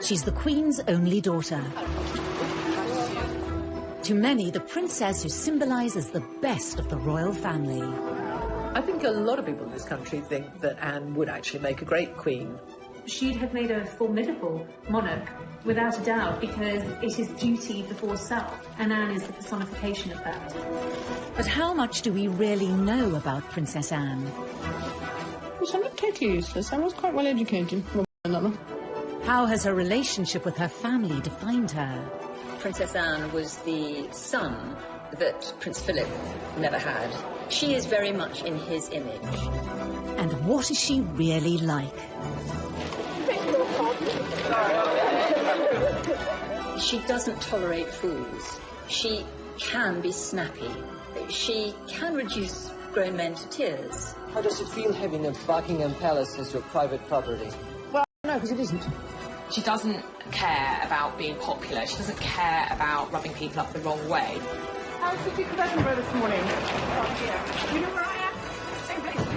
She's the Queen's only daughter. To many, the princess who symbolises the best of the royal family. I think a lot of people in this country think that Anne would actually make a great queen. She'd have made a formidable monarch, without a doubt, because it is duty before self, and Anne is the personification of that. But how much do we really know about Princess Anne? I'm not totally useless. I was quite well educated. How has her relationship with her family defined her? Princess Anne was the son that Prince Philip never had. She is very much in his image. And what is she really like? She doesn't tolerate fools. She can be snappy. She can reduce grown men to tears. How does it feel having a Buckingham Palace as your private property? Well, no, because it isn't. She doesn't care about being popular. She doesn't care about rubbing people up the wrong way. How's the Duke of Edinburgh this morning? Oh, dear. You know where I am? Same place as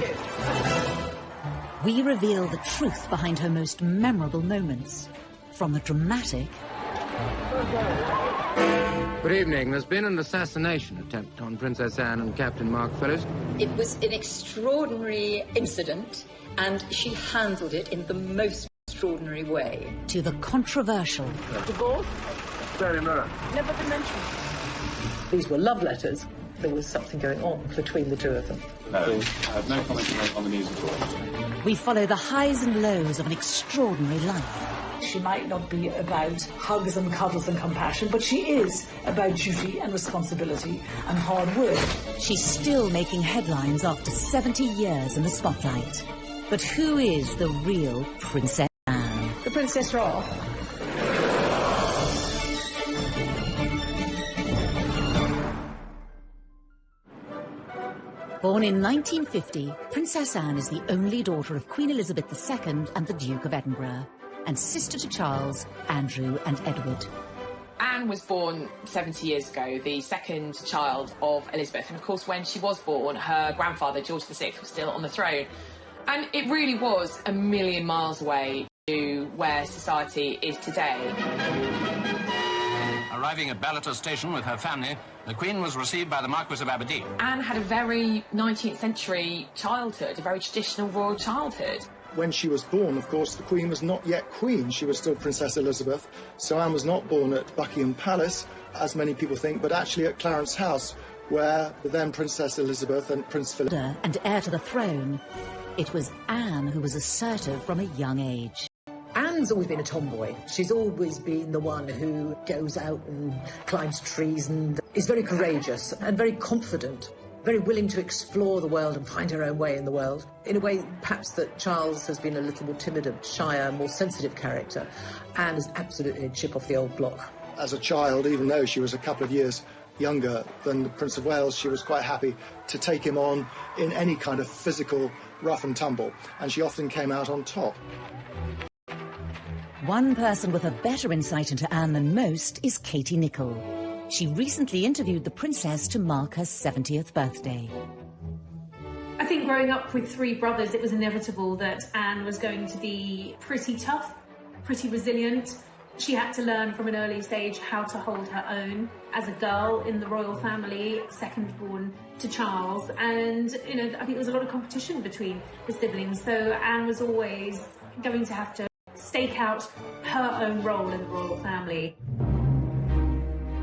you. We reveal the truth behind her most memorable moments. From the dramatic... Good evening. There's been an assassination attempt on Princess Anne and Captain Mark Phillips. It was an extraordinary incident, and she handled it in the most extraordinary way. To the controversial. Divorce? Very much. Never been mentioned. These were love letters. There was something going on between the two of them. No, I have no comment to make on the news at all. We follow the highs and lows of an extraordinary life. She might not be about hugs and cuddles and compassion, but she is about duty and responsibility and hard work. She's still making headlines after 70 years in the spotlight. But who is the real Princess Anne? The Princess Ra. Born in 1950, Princess Anne is the only daughter of Queen Elizabeth II and the Duke of Edinburgh, and sister to Charles, Andrew and Edward. Anne was born 70 years ago, the second child of Elizabeth. And of course, when she was born, her grandfather, George VI, was still on the throne. And it really was a million miles away to where society is today. Arriving at Ballater Station with her family, the Queen was received by the Marquis of Aberdeen. Anne had a very 19th century childhood, a very traditional royal childhood. When she was born, of course, the Queen was not yet Queen. She was still Princess Elizabeth. So Anne was not born at Buckingham Palace, as many people think, but actually at Clarence House, where the then Princess Elizabeth and Prince Philip... And heir to the throne, it was Anne who was assertive from a young age. Anne's always been a tomboy. She's always been the one who goes out and climbs trees and is very courageous and very confident. Very willing to explore the world and find her own way in the world. In a way, perhaps that Charles has been a little more timid, shyer, more sensitive character. Anne is absolutely a chip off the old block. As a child, even though she was a couple of years younger than the Prince of Wales, she was quite happy to take him on in any kind of physical rough and tumble, and she often came out on top. One person with a better insight into Anne than most is Katie Nicholl. She recently interviewed the princess to mark her 70th birthday. I think growing up with three brothers, it was inevitable that Anne was going to be pretty tough, pretty resilient. She had to learn from an early stage how to hold her own as a girl in the royal family, second born to Charles. And, you know, I think there was a lot of competition between the siblings. So Anne was always going to have to stake out her own role in the royal family.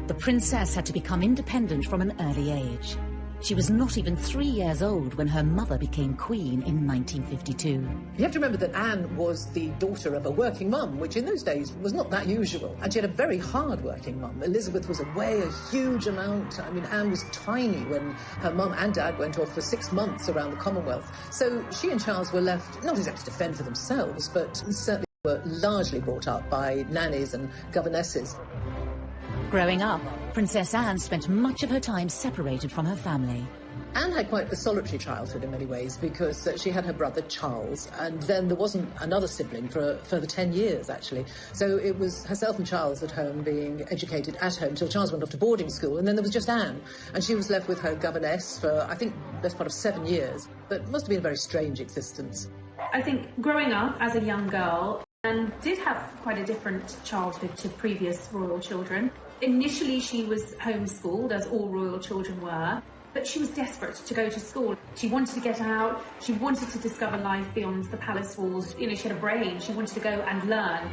The princess had to become independent from an early age. She was not even 3 years old when her mother became queen in 1952. You have to remember that Anne was the daughter of a working mum, which in those days was not that usual. And she had a very hard-working mum. Elizabeth was away a huge amount. I mean, Anne was tiny when her mum and dad went off for 6 months around the Commonwealth. So she and Charles were left not exactly to fend for themselves, but certainly were largely brought up by nannies and governesses. Growing up, Princess Anne spent much of her time separated from her family. Anne had quite a solitary childhood in many ways because she had her brother Charles, and then there wasn't another sibling for a further 10 years, actually. So it was herself and Charles at home being educated at home till Charles went off to boarding school, and then there was just Anne. And she was left with her governess for, I think, the best part of 7 years. But it must have been a very strange existence. I think growing up as a young girl, Anne did have quite a different childhood to previous royal children. Initially, she was homeschooled, as all royal children were, but she was desperate to go to school. She wanted to get out, she wanted to discover life beyond the palace walls. You know, she had a brain, she wanted to go and learn.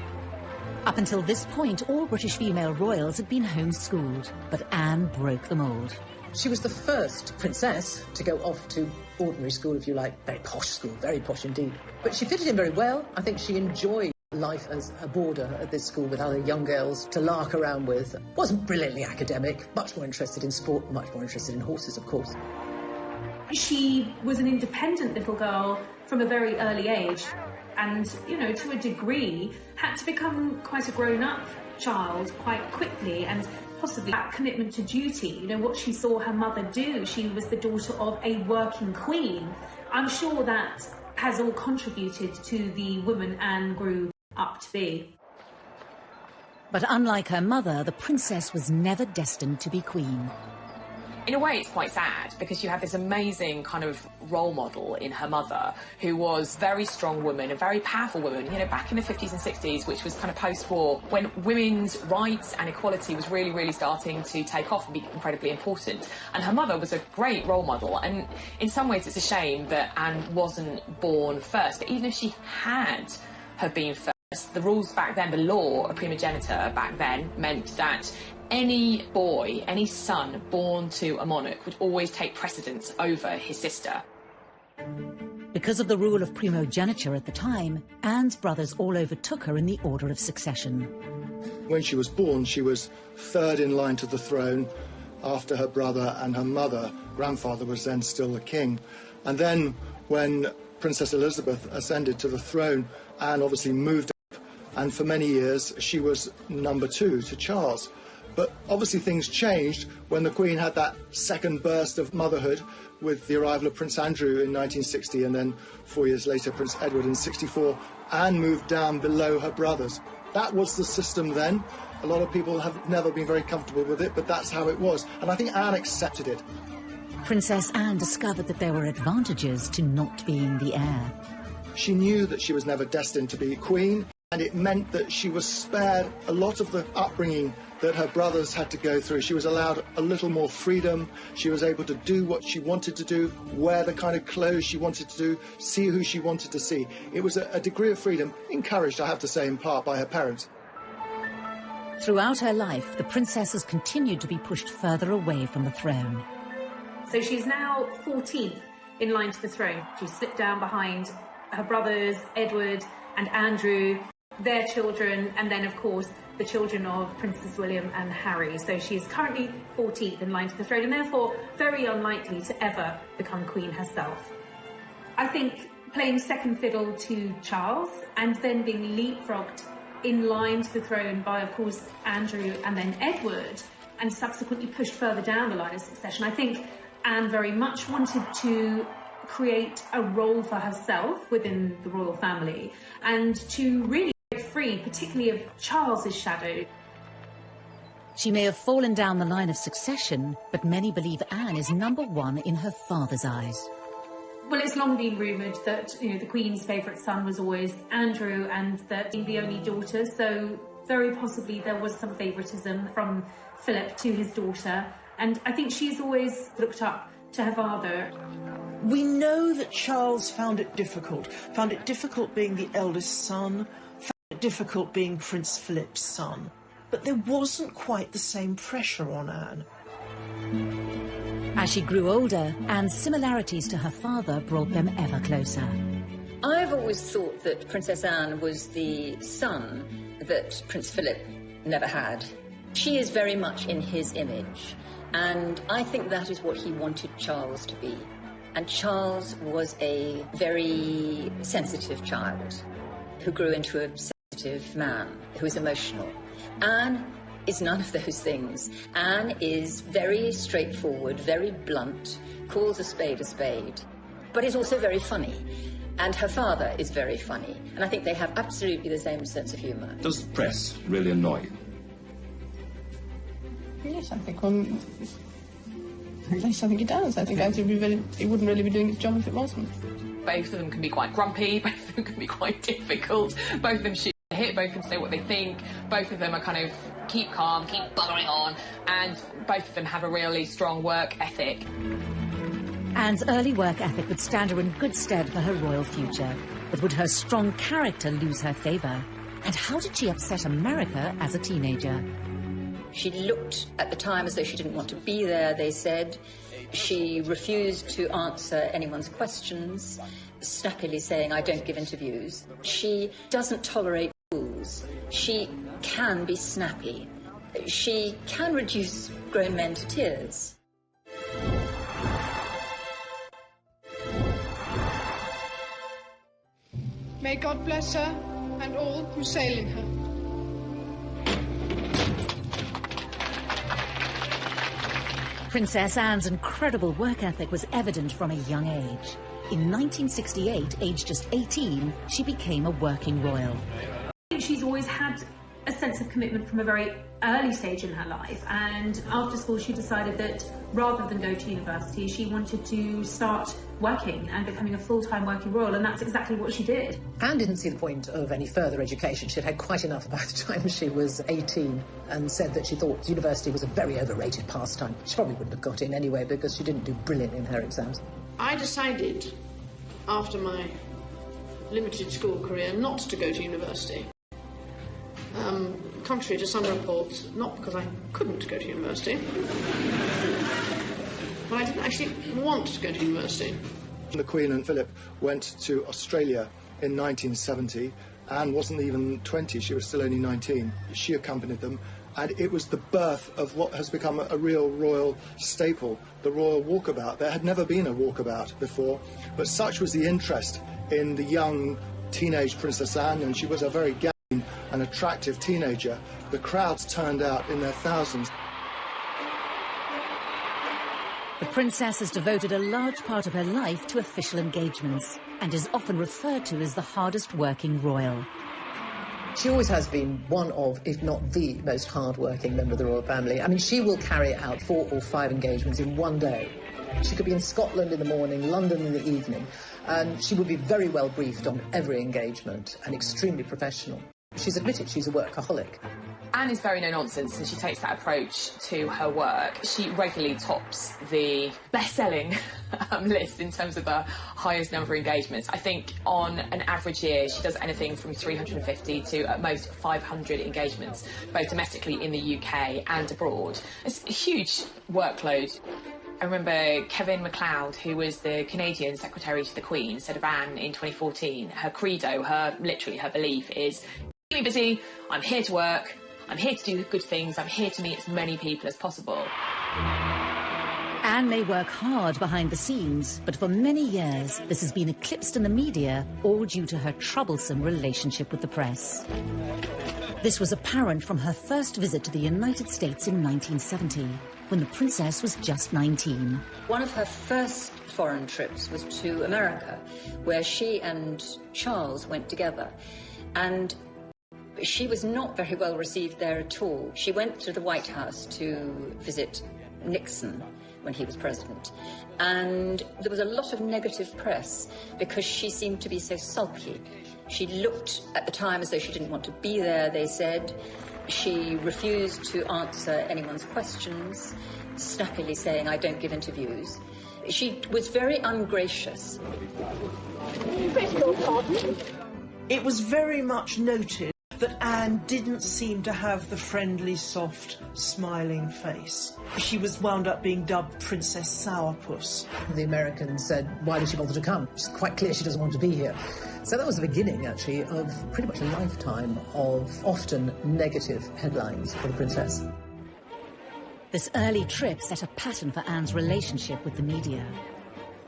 Up until this point, all British female royals had been homeschooled, but Anne broke the mould. She was the first princess to go off to ordinary school, if you like, very posh school, very posh indeed. But she fitted in very well. I think she enjoyed life as a boarder at this school with other young girls to lark around with. Wasn't brilliantly academic, much more interested in sport, much more interested in horses, of course. She was an independent little girl from a very early age and, you know, to a degree, had to become quite a grown-up child quite quickly, and possibly that commitment to duty, you know, what she saw her mother do. She was the daughter of a working queen. I'm sure that has all contributed to the woman Anne grew up to be. But unlike her mother, the princess was never destined to be queen. In a way, it's quite sad, because you have this amazing kind of role model in her mother, who was a very strong woman, a very powerful woman, you know, back in the 50s and 60s, which was kind of post-war, when women's rights and equality was really, really starting to take off and be incredibly important. And her mother was a great role model, and in some ways it's a shame that Anne wasn't born first. But even if she had have been first, the rules back then, the law of primogeniture back then, meant that any boy, any son born to a monarch would always take precedence over his sister. Because of the rule of primogeniture at the time, Anne's brothers all overtook her in the order of succession. When she was born, she was third in line to the throne after her brother and her mother. Grandfather was then still the king. And then when Princess Elizabeth ascended to the throne, Anne obviously moved up, and for many years she was number 2 to Charles. But obviously things changed when the Queen had that second burst of motherhood with the arrival of Prince Andrew in 1960, and then 4 years later Prince Edward in 64. Anne moved down below her brothers. That was the system then. A lot of people have never been very comfortable with it, but that's how it was. And I think Anne accepted it. Princess Anne discovered that there were advantages to not being the heir. She knew that she was never destined to be queen, and it meant that she was spared a lot of the upbringing that her brothers had to go through. She was allowed a little more freedom. She was able to do what she wanted to do, wear the kind of clothes she wanted to do, see who she wanted to see. It was a degree of freedom, encouraged, I have to say, in part by her parents. Throughout her life, the princess has continued to be pushed further away from the throne. So she's now 14th in line to the throne. She slipped down behind her brothers, Edward and Andrew, their children, and then, of course, the children of Princes William and Harry. So she is currently 14th in line to the throne, and therefore very unlikely to ever become queen herself. I think playing second fiddle to Charles and then being leapfrogged in line to the throne by, of course, Andrew and then Edward, and subsequently pushed further down the line of succession, I think Anne very much wanted to create a role for herself within the royal family and to really break free, particularly of Charles's shadow. She may have fallen down the line of succession, but many believe Anne is number 1 in her father's eyes. Well, it's long been rumoured that, you know, the Queen's favourite son was always Andrew, and that being the only daughter, so very possibly there was some favouritism from Philip to his daughter, and I think she's always looked up to her father. We know that Charles found it difficult being the eldest son, found it difficult being Prince Philip's son, but there wasn't quite the same pressure on Anne. As she grew older, Anne's similarities to her father brought them ever closer. I've always thought that Princess Anne was the son that Prince Philip never had. She is very much in his image, and I think that is what he wanted Charles to be. And Charles was a very sensitive child who grew into a sensitive man who is emotional. Anne is none of those things. Anne is very straightforward, very blunt, calls a spade, but is also very funny. And her father is very funny. And I think they have absolutely the same sense of humour. Does the press really annoy you? Yes, I think Yes, I think it does. I think it wouldn't really be doing its job if it wasn't. Both of them can be quite grumpy, both of them can be quite difficult, both of them shoot it, both of them say what they think, both of them are kind of keep calm, keep buggering on, and both of them have a really strong work ethic. Anne's early work ethic would stand her in good stead for her royal future, but would her strong character lose her favour? And how did she upset America as a teenager? She looked at the time as though she didn't want to be there, they said. She refused to answer anyone's questions, snappily saying, I don't give interviews. She doesn't tolerate fools. She can be snappy. She can reduce grown men to tears. May God bless her and all who sail in her. Princess Anne's incredible work ethic was evident from a young age. In 1968, aged just 18, she became a working royal. I think she's always had a sense of commitment from a very early stage in her life, and after school she decided that rather than go to university, she wanted to start working and becoming a full-time working royal, and that's exactly what she did. Anne didn't see the point of any further education. She'd had quite enough by the time she was 18, and said that she thought university was a very overrated pastime. She probably wouldn't have got in anyway because she didn't do brilliant in her exams. I decided, after my limited school career, not to go to university. Contrary to some reports, not because I couldn't go to university, but I didn't actually want to go to university. The Queen and Philip went to Australia in 1970. Anne wasn't even 20, she was still only 19. She accompanied them, and it was the birth of what has become a real royal staple, the royal walkabout. There had never been a walkabout before, but such was the interest in the young teenage Princess Anne, and she was a very an attractive teenager. The crowds turned out in their thousands. The princess has devoted a large part of her life to official engagements and is often referred to as the hardest working royal. She always has been one of, if not the most hard-working member of the royal family. I mean, she will carry out 4 or 5 engagements in one day. She could be in Scotland in the morning, London in the evening, and she would be very well briefed on every engagement and extremely professional. She's admitted she's a workaholic. Anne is very no-nonsense, and she takes that approach to her work. She regularly tops the best-selling list in terms of the highest number of engagements. I think on an average year, she does anything from 350 to at most 500 engagements, both domestically in the UK and abroad. It's a huge workload. I remember Kevin MacLeod, who was the Canadian Secretary to the Queen, said of Anne in 2014, her credo, literally her belief is, keep me busy, I'm here to work, I'm here to do good things, I'm here to meet as many people as possible. Anne may work hard behind the scenes, but for many years this has been eclipsed in the media, all due to her troublesome relationship with the press. This was apparent from her first visit to the United States in 1970, when the princess was just 19. One of her first foreign trips was to America, where she and Charles went together. And she was not very well received there at all. She went to the White House to visit Nixon when he was president, and there was a lot of negative press because she seemed to be so sulky. She looked at the time as though she didn't want to be there, they said. She refused to answer anyone's questions, snappily saying, I don't give interviews. She was very ungracious. It was very much noted that Anne didn't seem to have the friendly, soft, smiling face. She was wound up being dubbed Princess Sourpuss. The Americans said, why did she bother to come? It's quite clear she doesn't want to be here. So that was the beginning, actually, of pretty much a lifetime of often negative headlines for the princess. This early trip set a pattern for Anne's relationship with the media.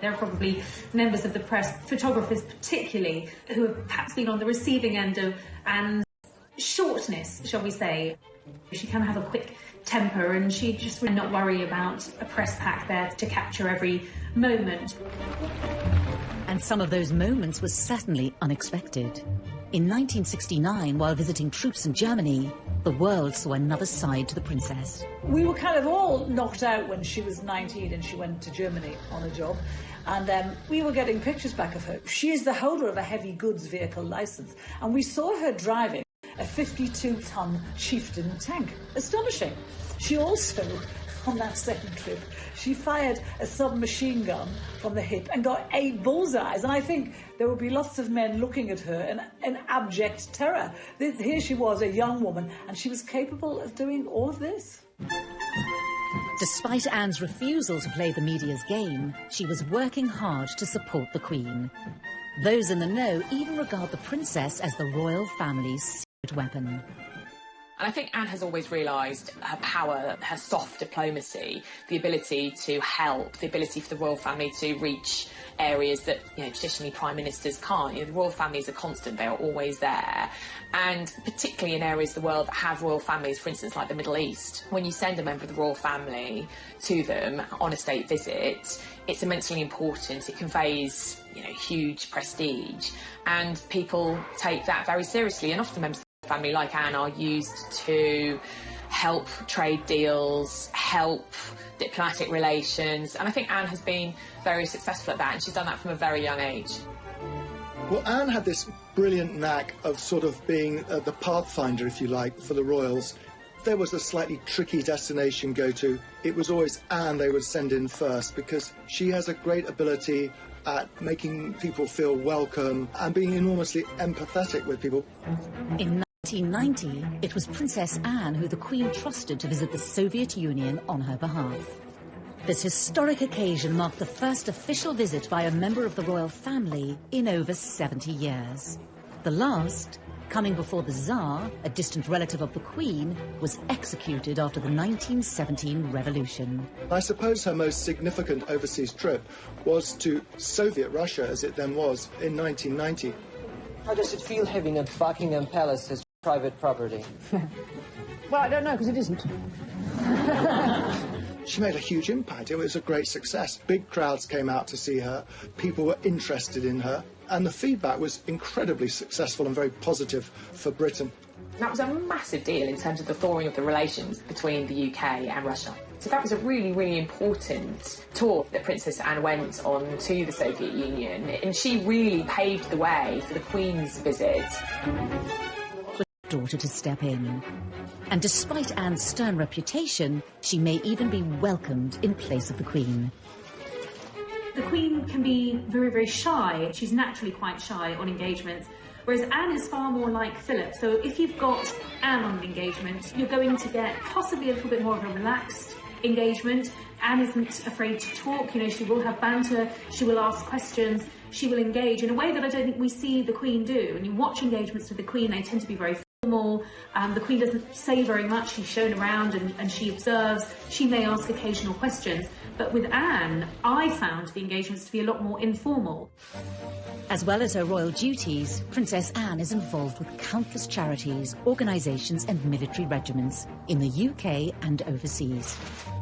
There are probably members of the press, photographers particularly, who have perhaps been on the receiving end of Anne's shortness, shall we say. She can have a quick temper, and she just would not worry about a press pack there to capture every moment. And some of those moments were certainly unexpected. In 1969, while visiting troops in Germany, the world saw another side to the princess. We were kind of all knocked out when she was 19 and she went to Germany on a job. And we were getting pictures back of her. She is the holder of a heavy goods vehicle licence. And we saw her driving a 52-ton chieftain tank. Astonishing. She also, on that second trip, she fired a submachine gun from the hip and got 8 bullseyes. And I think there will be lots of men looking at her in abject terror. Here she was, a young woman, and she was capable of doing all of this. Despite Anne's refusal to play the media's game, she was working hard to support the Queen. Those in the know even regard the princess as the royal family's secret weapon. And I think Anne has always realised her power, her soft diplomacy, the ability to help, the ability for the royal family to reach areas that, traditionally prime ministers can't. The royal family is a constant, they are always there. And particularly in areas of the world that have royal families, for instance, like the Middle East, when you send a member of the royal family to them on a state visit, it's immensely important. It conveys, huge prestige. And people take that very seriously. And often members of the family, like Anne, are used to help trade deals, help diplomatic relations. And I think Anne has been very successful at that, and she's done that from a very young age. Well, Anne had this brilliant knack of sort of being the pathfinder, if you like, for the royals. If there was a slightly tricky destination go to, it was always Anne they would send in first, because she has a great ability at making people feel welcome and being enormously empathetic with people. In 1990, it was Princess Anne who the Queen trusted to visit the Soviet Union on her behalf. This historic occasion marked the first official visit by a member of the royal family in over 70 years. The last, coming before the Tsar, a distant relative of the Queen, was executed after the 1917 revolution. I suppose her most significant overseas trip was to Soviet Russia, as it then was, in 1990. How does it feel having a Buckingham Palace as private property? Well, I don't know, because it isn't. She made a huge impact. It was a great success. Big crowds came out to see her. People were interested in her. And the feedback was incredibly successful and very positive for Britain. That was a massive deal in terms of the thawing of the relations between the UK and Russia. So that was a really, really important tour that Princess Anne went on to the Soviet Union. And she really paved the way for the Queen's visit. Daughter to step in. And despite Anne's stern reputation, she may even be welcomed in place of the Queen. The Queen can be very, very shy. She's naturally quite shy on engagements, whereas Anne is far more like Philip. So if you've got Anne on an engagement, you're going to get possibly a little bit more of a relaxed engagement. Anne isn't afraid to talk, she will have banter, she will ask questions, she will engage in a way that I don't think we see the Queen do. When you watch engagements with the Queen, they tend to be very formal. The Queen doesn't say very much. She's shown around and she observes. She may ask occasional questions. But with Anne, I found the engagements to be a lot more informal. As well as her royal duties, Princess Anne is involved with countless charities, organisations and military regiments in the UK and overseas.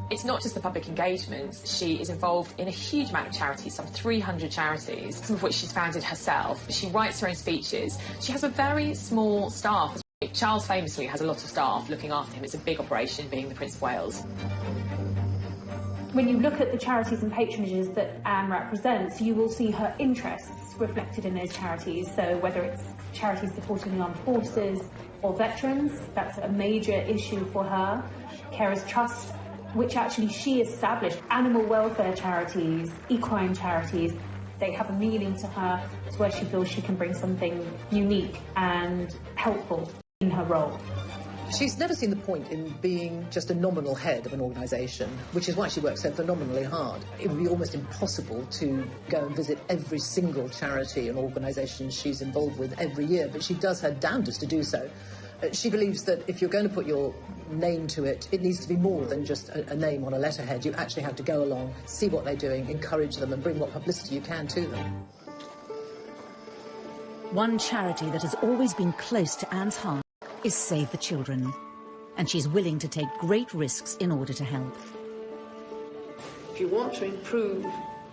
It's not just the public engagements. She is involved in a huge amount of charities, some 300 charities, some of which she's founded herself. She writes her own speeches. She has a very small staff. Charles famously has a lot of staff looking after him. It's a big operation, being the Prince of Wales. When you look at the charities and patronages that Anne represents, you will see her interests reflected in those charities. So whether it's charities supporting the armed forces or veterans, that's a major issue for her. Carers Trust, which actually she established, animal welfare charities, equine charities, they have a meaning to her. It's where she feels she can bring something unique and helpful in her role. She's never seen the point in being just a nominal head of an organisation, which is why she works so phenomenally hard. It would be almost impossible to go and visit every single charity and organisation she's involved with every year, but she does her damnedest to do so. She believes that if you're going to put your name to it, it needs to be more than just a name on a letterhead. You actually have to go along, see what they're doing, encourage them and bring what publicity you can to them. One charity that has always been close to Anne's heart is Save the Children, and she's willing to take great risks in order to help. If you want to improve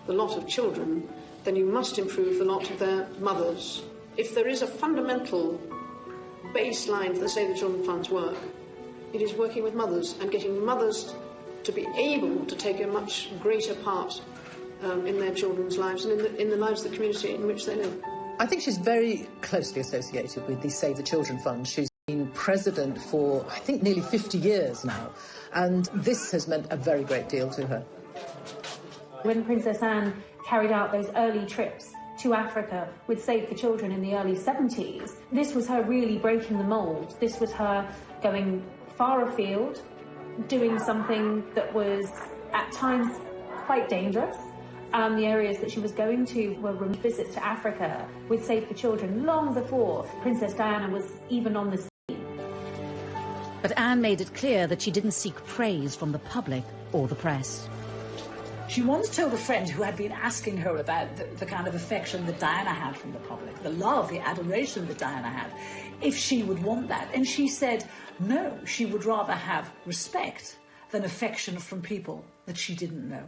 the lot of children, then you must improve the lot of their mothers. If there is a fundamental baseline for the Save the Children Fund's work, it is working with mothers and getting mothers to be able to take a much greater part in their children's lives and in the lives of the community in which they live. I think she's very closely associated with the Save the Children Fund. She's been president for, I think, nearly 50 years now. And this has meant a very great deal to her. When Princess Anne carried out those early trips to Africa with Save the Children in the early 70s, this was her really breaking the mould. This was her going far afield, doing something that was at times quite dangerous. The areas that she was going to were visits to Africa with Save the Children long before Princess Diana was even on the scene. But Anne made it clear that she didn't seek praise from the public or the press. She once told a friend who had been asking her about the kind of affection that Diana had from the public, the love, the adoration that Diana had, if she would want that. And she said no, she would rather have respect than affection from people that she didn't know.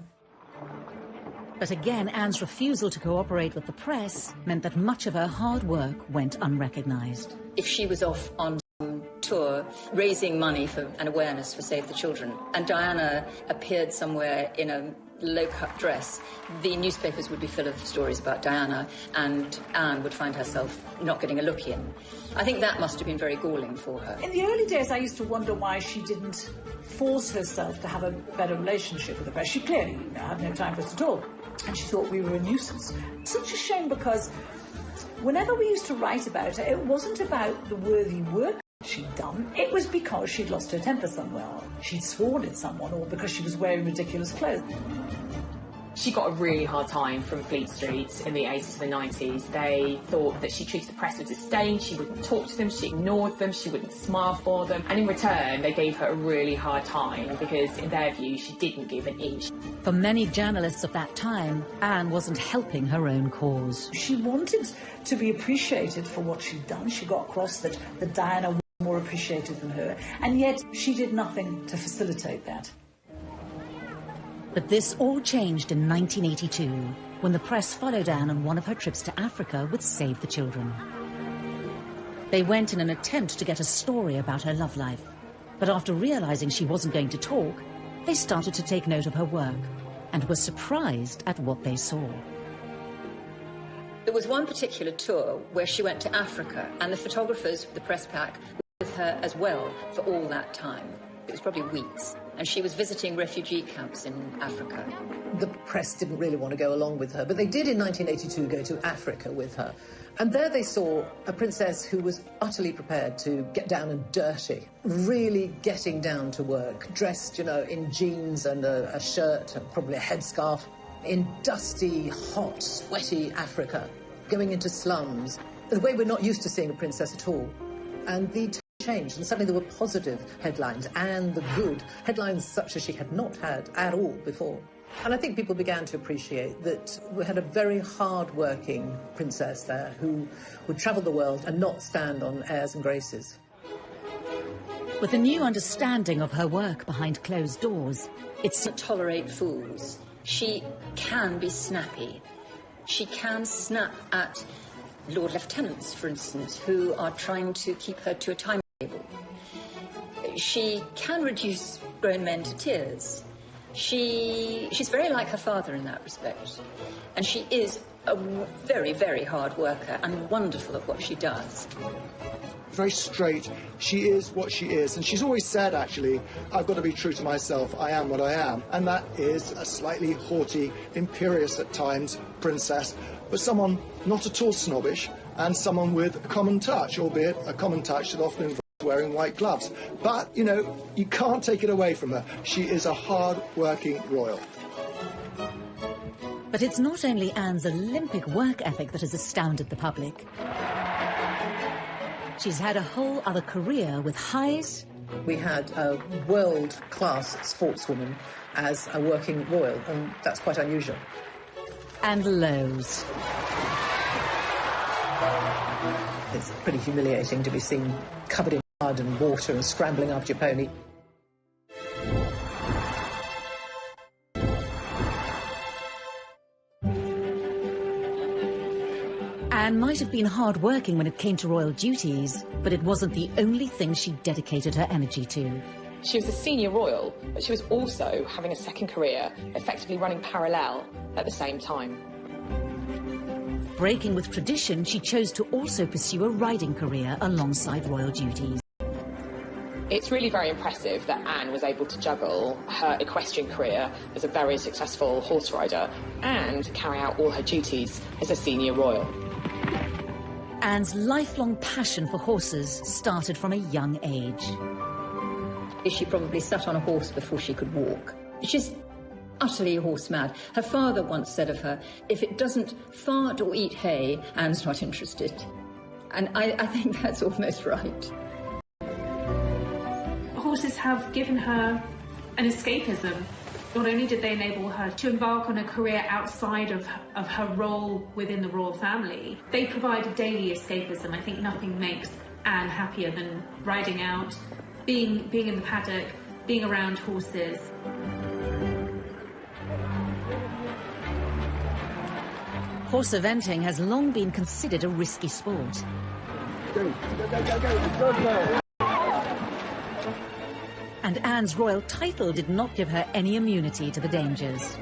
But again, Anne's refusal to cooperate with the press meant that much of her hard work went unrecognised. If she was off on some tour raising money for an awareness for Save the Children, and Diana appeared somewhere in a low-cut dress, the newspapers would be full of stories about Diana, and Anne would find herself not getting a look in. I think that must have been very galling for her. In the early days, I used to wonder why she didn't force herself to have a better relationship with the press. She clearly had no time for us at all, and she thought we were a nuisance. Such a shame, because whenever we used to write about her, it wasn't about the worthy work she'd done. It was because she'd lost her temper somewhere, or she'd sworn at someone, or because she was wearing ridiculous clothes. She got a really hard time from Fleet Street in the 80s and the 90s. They thought that she treated the press with disdain, she wouldn't talk to them, she ignored them, she wouldn't smile for them. And in return, they gave her a really hard time because, in their view, she didn't give an inch. For many journalists of that time, Anne wasn't helping her own cause. She wanted to be appreciated for what she'd done. She got across that Diana was more appreciated than her, and yet she did nothing to facilitate that. But this all changed in 1982, when the press followed Anne on one of her trips to Africa with Save the Children. They went in an attempt to get a story about her love life, but after realising she wasn't going to talk, they started to take note of her work and were surprised at what they saw. There was one particular tour where she went to Africa, and the photographers, the press pack, were with her as well for all that time. It was probably weeks, and she was visiting refugee camps in Africa. The press didn't really want to go along with her, but they did in 1982 go to Africa with her. And there they saw a princess who was utterly prepared to get down and dirty, really getting down to work, dressed, you know, in jeans and a shirt and probably a headscarf, in dusty, hot, sweaty Africa, going into slums, the way we're not used to seeing a princess at all. And the changed, and suddenly there were positive headlines, and the good headlines such as she had not had at all before. And I think people began to appreciate that we had a very hard-working princess there who would travel the world and not stand on airs and graces. With a new understanding of her work behind closed doors, it's to tolerate fools. She can be snappy. She can snap at Lord Lieutenants, for instance, who are trying to keep her to a timetable. She can reduce grown men to tears. She's very like her father in that respect. And she is a very, very hard worker and wonderful at what she does. Very straight. She is what she is. And she's always said, actually, I've got to be true to myself. I am what I am. And that is a slightly haughty, imperious at times princess, but someone not at all snobbish, and someone with a common touch, albeit a common touch that often involves wearing white gloves. But, you know, you can't take it away from her. She is a hard-working royal. But it's not only Anne's Olympic work ethic that has astounded the public. She's had a whole other career with highs. We had a world-class sportswoman as a working royal, and that's quite unusual. And lows. It's pretty humiliating to be seen covered in mud and water and scrambling after your pony. Anne might have been hard-working when it came to royal duties, but it wasn't the only thing she dedicated her energy to. She was a senior royal, but she was also having a second career, effectively running parallel at the same time. Breaking with tradition, she chose to also pursue a riding career alongside royal duties. It's really very impressive that Anne was able to juggle her equestrian career as a very successful horse rider and carry out all her duties as a senior royal. Anne's lifelong passion for horses started from a young age. She probably sat on a horse before she could walk. She's utterly horse mad. Her father once said of her, if it doesn't fart or eat hay, Anne's not interested. And I think that's almost right. Horses have given her an escapism. Not only did they enable her to embark on a career outside of her role within the royal family, they provide a daily escapism. I think nothing makes Anne happier than riding out, being in the paddock, being around horses. Horse eventing has long been considered a risky sport. And Anne's royal title did not give her any immunity to the dangers.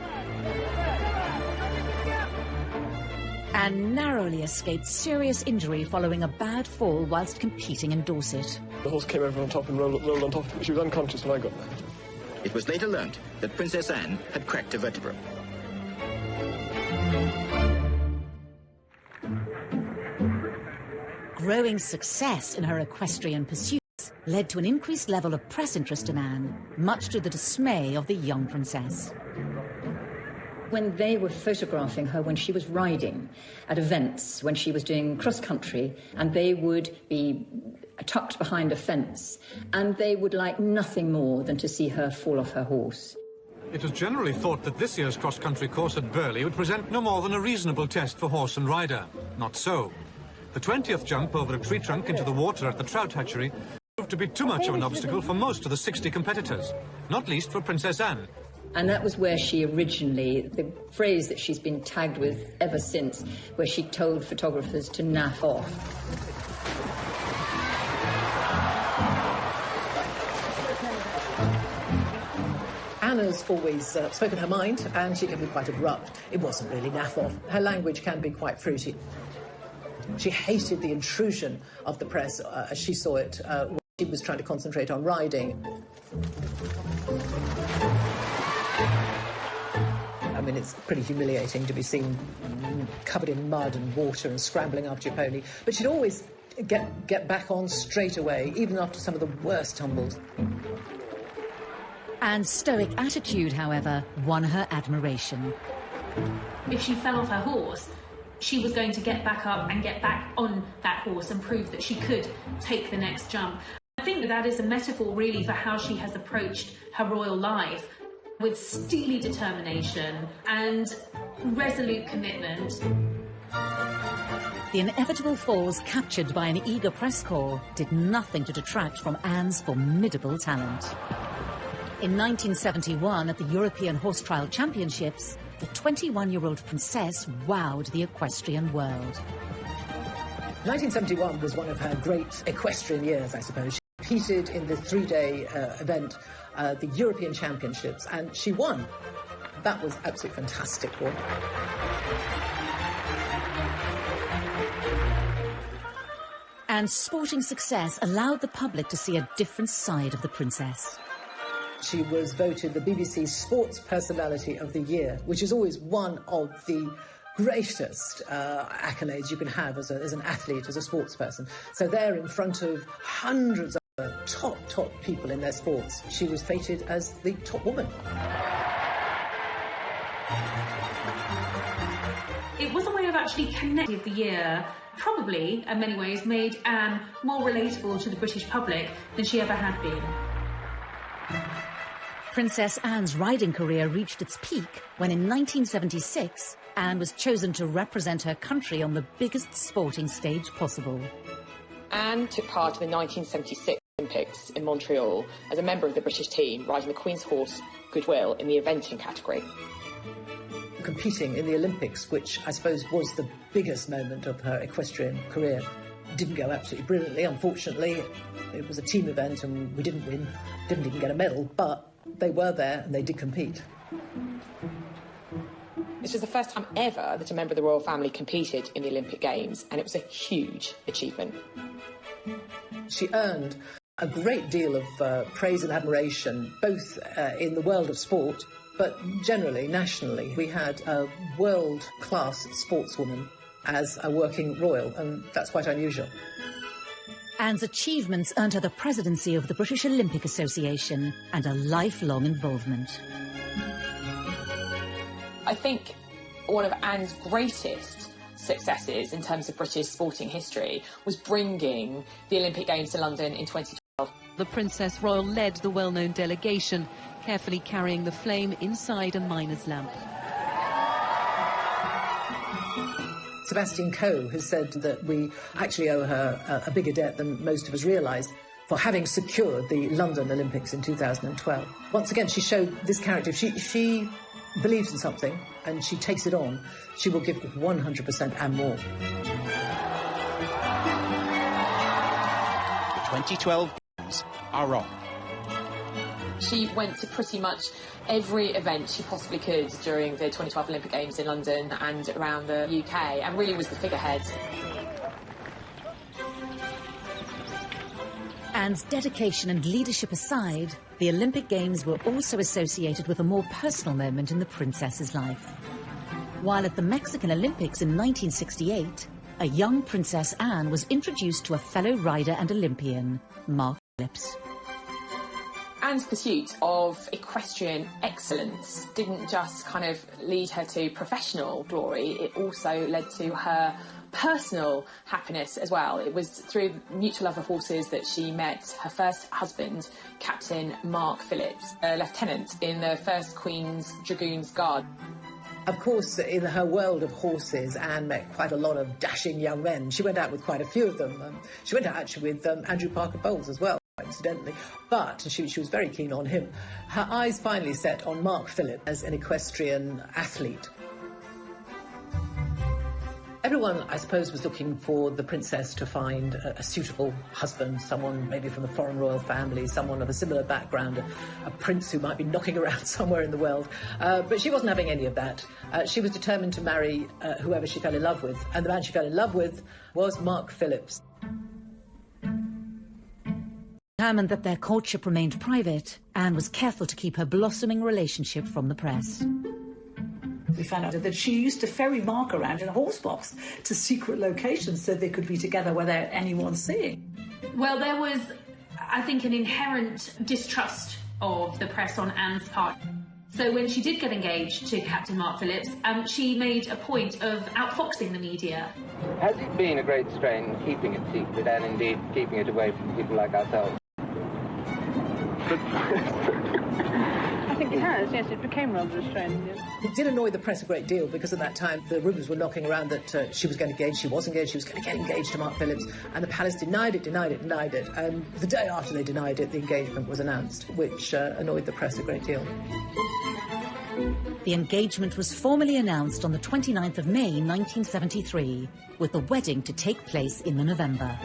Anne narrowly escaped serious injury following a bad fall whilst competing in Dorset. The horse came over on top and rolled on top of her. She was unconscious when I got there. It was later learnt that Princess Anne had cracked a vertebra. Growing success in her equestrian pursuits led to an increased level of press interest in Anne, much to the dismay of the young princess. When they were photographing her when she was riding at events, when she was doing cross-country, and they would be tucked behind a fence, and they would like nothing more than to see her fall off her horse. It was generally thought that this year's cross-country course at Burghley would present no more than a reasonable test for horse and rider. Not so. The 20th jump over a tree trunk into the water at the trout hatchery proved to be too much of an obstacle for most of the 60 competitors, not least for Princess Anne. And that was where she originally, the phrase that she's been tagged with ever since, where she told photographers to naff off. Anna's always spoken her mind, and she can be quite abrupt. It wasn't really naff off. Her language can be quite fruity. She hated the intrusion of the press, as she saw it, when she was trying to concentrate on riding. I mean, it's pretty humiliating to be seen covered in mud and water and scrambling after your pony. But she'd always get back on straight away, even after some of the worst tumbles. Anne's stoic attitude, however, won her admiration. If she fell off her horse, she was going to get back up and get back on that horse and prove that she could take the next jump. I think that is a metaphor really for how she has approached her royal life, with steely determination and resolute commitment. The inevitable falls captured by an eager press corps did nothing to detract from Anne's formidable talent. In 1971, at the European Horse Trial Championships, the 21-year-old princess wowed the equestrian world. 1971 was one of her great equestrian years, I suppose. She competed in the three-day event, the European Championships, and she won. That was absolutely fantastic for her. Anne's sporting success allowed the public to see a different side of the princess. She was voted the BBC Sports Personality of the Year, which is always one of the greatest accolades you can have as an athlete, as a sports person. So there, in front of hundreds of top people in their sports, she was fated as the top woman. It was a way of actually connecting the year. Probably, in many ways, made Anne more relatable to the British public than she ever had been. Princess Anne's riding career reached its peak when in 1976, Anne was chosen to represent her country on the biggest sporting stage possible. Anne took part in the 1976 Olympics in Montreal as a member of the British team, riding the Queen's horse, Goodwill, in the eventing category. Competing in the Olympics, which I suppose was the biggest moment of her equestrian career, didn't go absolutely brilliantly, unfortunately. It was a team event and we didn't win, didn't even get a medal, but they were there and they did compete. This was the first time ever that a member of the royal family competed in the Olympic Games, and it was a huge achievement. She earned A great deal of praise and admiration, both in the world of sport, but generally, nationally. We had a world-class sportswoman as a working royal, and that's quite unusual. Anne's achievements earned her the presidency of the British Olympic Association and a lifelong involvement. I think one of Anne's greatest successes in terms of British sporting history was bringing the Olympic Games to London in 2012. The Princess Royal led the well-known delegation, carefully carrying the flame inside a miner's lamp. Sebastian Coe has said that we actually owe her a bigger debt than most of us realise for having secured the London Olympics in 2012. Once again, she showed this character. If she believes in something and she takes it on, she will give it 100% and more. The 2012 Games are on. She went to pretty much every event she possibly could during the 2012 Olympic Games in London and around the UK, and really was the figurehead. Anne's dedication and leadership aside, the Olympic Games were also associated with a more personal moment in the princess's life. While at the Mexican Olympics in 1968, a young Princess Anne was introduced to a fellow rider and Olympian, Mark Phillips. Anne's pursuit of equestrian excellence didn't just kind of lead her to professional glory, it also led to her personal happiness as well. It was through mutual love of horses that she met her first husband, Captain Mark Phillips, a lieutenant in the 1st Queen's Dragoons Guard. Of course, in her world of horses, Anne met quite a lot of dashing young men. She went out with quite a few of them. She went out actually with Andrew Parker Bowles as well, incidentally, but she was very keen on him. Her eyes finally set on Mark Phillips as an equestrian athlete. Everyone, I suppose, was looking for the princess to find a suitable husband, someone maybe from the foreign royal family, someone of a similar background, a prince who might be knocking around somewhere in the world. But she wasn't having any of that. She was determined to marry whoever she fell in love with, and the man she fell in love with was Mark Phillips. Determined that their courtship remained private, Anne was careful to keep her blossoming relationship from the press. We found out that she used to ferry Mark around in a horse box to secret locations so they could be together without anyone seeing. Well, there was, I think, an inherent distrust of the press on Anne's part. So when she did get engaged to Captain Mark Phillips, she made a point of outfoxing the media. Has it been a great strain keeping it secret and indeed keeping it away from people like ourselves? I think it has, yes, it became rather restrained. Yes. It did annoy the press a great deal because at that time the rumours were knocking around that she was going to get engaged, she was going to get engaged to Mark Phillips, and the palace denied it. And the day after they denied it, the engagement was announced, which annoyed the press a great deal. The engagement was formally announced on the 29th of May 1973, with the wedding to take place in November.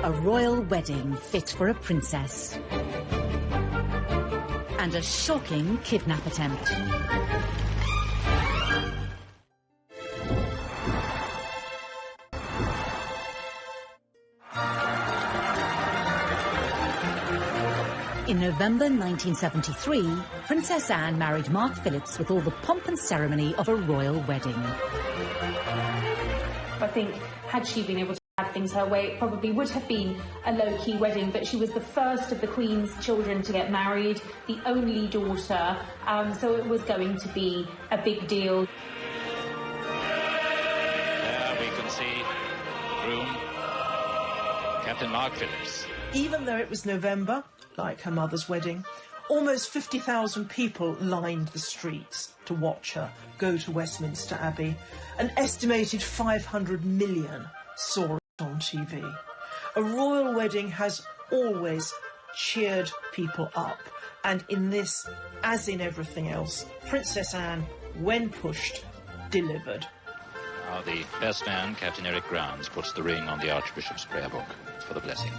A royal wedding fit for a princess. And a shocking kidnap attempt. In November 1973, Princess Anne married Mark Phillips with all the pomp and ceremony of a royal wedding. I think had she been able to have things her way, it probably would have been a low-key wedding, but she was the first of the Queen's children to get married, the only daughter, so it was going to be a big deal. There we can see groom Captain Mark Phillips. Even though it was November, like her mother's wedding, almost 50,000 people lined the streets to watch her go to Westminster Abbey. An estimated 500 million saw it on TV. A royal wedding has always cheered people up, and in this, as in everything else, Princess Anne, when pushed, delivered. Now the best man, Captain Eric Grounds, puts the ring on the Archbishop's prayer book for the blessing.